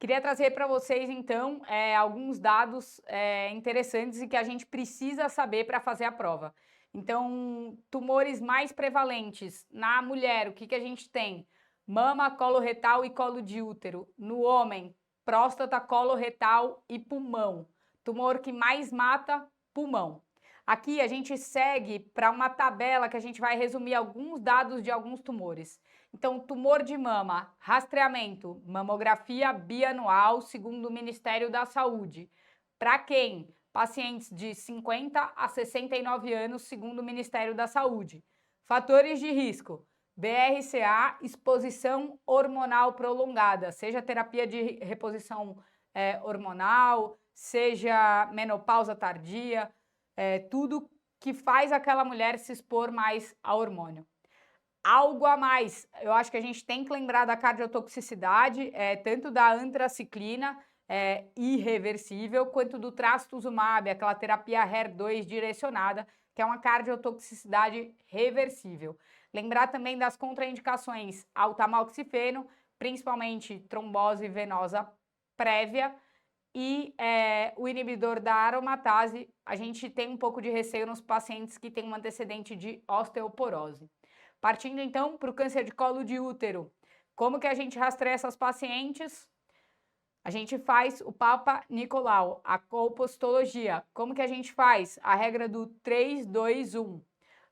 Queria trazer para vocês, então, alguns dados interessantes e que a gente precisa saber para fazer a prova. Então, tumores mais prevalentes na mulher, o que que a gente tem? Mama, colo retal e colo de útero. No homem, próstata, colo retal e pulmão. Tumor que mais mata, pulmão. Aqui a gente segue para uma tabela que a gente vai resumir alguns dados de alguns tumores. Então, tumor de mama, rastreamento, mamografia bianual, segundo o Ministério da Saúde. Para quem? Pacientes de 50 a 69 anos, segundo o Ministério da Saúde. Fatores de risco: BRCA, exposição hormonal prolongada, seja terapia de reposição hormonal, seja menopausa tardia, tudo que faz aquela mulher se expor mais a hormônio. Algo a mais, eu acho que a gente tem que lembrar da cardiotoxicidade, tanto da antraciclina, irreversível, quanto do trastuzumab, aquela terapia HER2 direcionada, que é uma cardiotoxicidade reversível. Lembrar também das contraindicações ao tamoxifeno, principalmente trombose venosa prévia, e o inibidor da aromatase, a gente tem um pouco de receio nos pacientes que têm um antecedente de osteoporose. Partindo então para o câncer de colo de útero, como que a gente rastreia essas pacientes? A gente faz o Papa Nicolau, a colpostologia. Como que a gente faz? A regra do 3-2-1.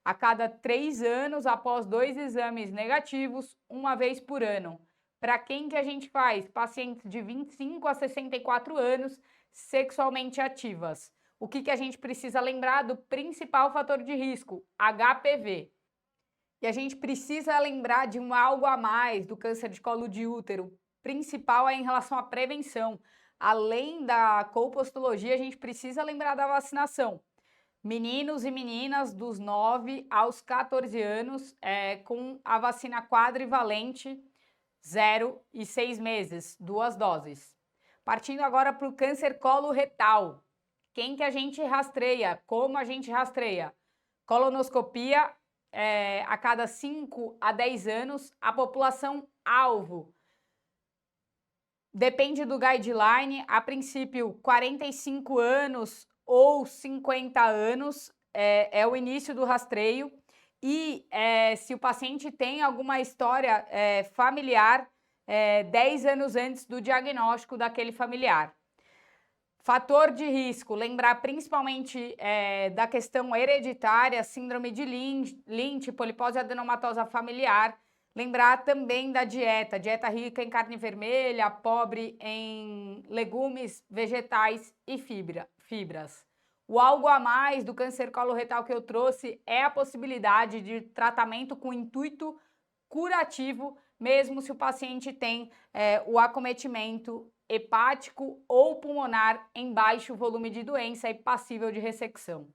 A cada 3 anos, após 2 exames negativos, uma vez por ano. Para quem que a gente faz? Pacientes de 25 a 64 anos, sexualmente ativas. O que que a gente precisa lembrar do principal fator de risco? HPV. E a gente precisa lembrar de algo a mais do câncer de colo de útero. Principal é em relação à prevenção. Além da colpostologia, a gente precisa lembrar da vacinação. Meninos e meninas dos 9 aos 14 anos com a vacina quadrivalente 0 e 6 meses, 2 doses. Partindo agora para o câncer coloretal. Quem que a gente rastreia? Como a gente rastreia? Colonoscopia a cada 5 a 10 anos. A população alvo depende do guideline, a princípio 45 anos ou 50 anos é o início do rastreio e se o paciente tem alguma história familiar 10 anos antes do diagnóstico daquele familiar. Fator de risco, lembrar principalmente da questão hereditária, síndrome de Lynch, polipose adenomatosa familiar. Lembrar também da dieta rica em carne vermelha, pobre em legumes, vegetais e fibras. O algo a mais do câncer coloretal que eu trouxe é a possibilidade de tratamento com intuito curativo, mesmo se o paciente tem o acometimento hepático ou pulmonar em baixo volume de doença e passível de ressecção.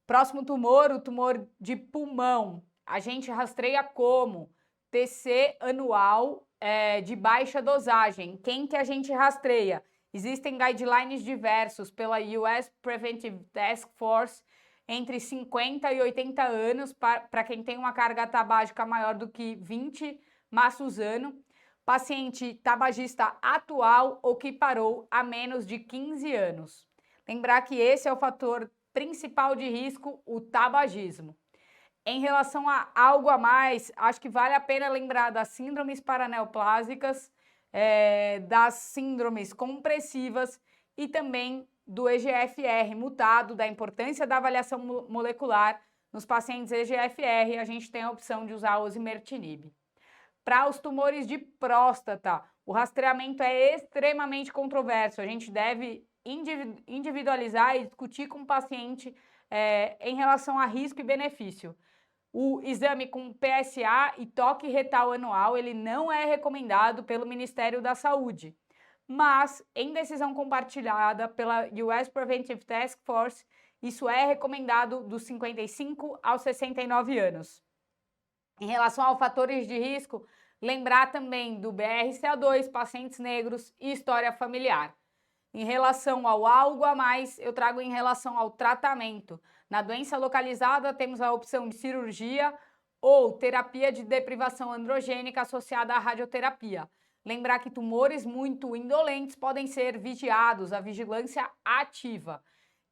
Próximo tumor, o tumor de pulmão. A gente rastreia como? TC anual de baixa dosagem. Quem que a gente rastreia? Existem guidelines diversos pela US Preventive Task Force entre 50 e 80 anos para quem tem uma carga tabágica maior do que 20 maços ano, paciente tabagista atual ou que parou há menos de 15 anos. Lembrar que esse é o fator principal de risco, o tabagismo. Em relação a algo a mais, acho que vale a pena lembrar das síndromes paraneoplásicas, das síndromes compressivas e também do EGFR mutado, da importância da avaliação molecular. Nos pacientes EGFR, a gente tem a opção de usar osimertinib. Para os tumores de próstata, o rastreamento é extremamente controverso. A gente deve individualizar e discutir com o paciente em relação a risco e benefício. O exame com PSA e toque retal anual, ele não é recomendado pelo Ministério da Saúde, mas em decisão compartilhada pela US Preventive Task Force, isso é recomendado dos 55 aos 69 anos. Em relação aos fatores de risco, lembrar também do BRCA2, pacientes negros e história familiar. Em relação ao algo a mais, eu trago em relação ao tratamento. Na doença localizada, temos a opção de cirurgia ou terapia de deprivação androgênica associada à radioterapia. Lembrar que tumores muito indolentes podem ser vigiados, a vigilância ativa.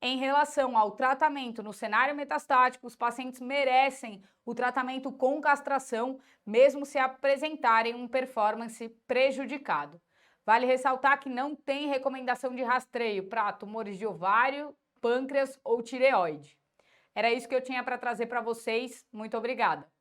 Em relação ao tratamento no cenário metastático, os pacientes merecem o tratamento com castração, mesmo se apresentarem um performance prejudicado. Vale ressaltar que não tem recomendação de rastreio para tumores de ovário, pâncreas ou tireoide. Era isso que eu tinha para trazer para vocês. Muito obrigada!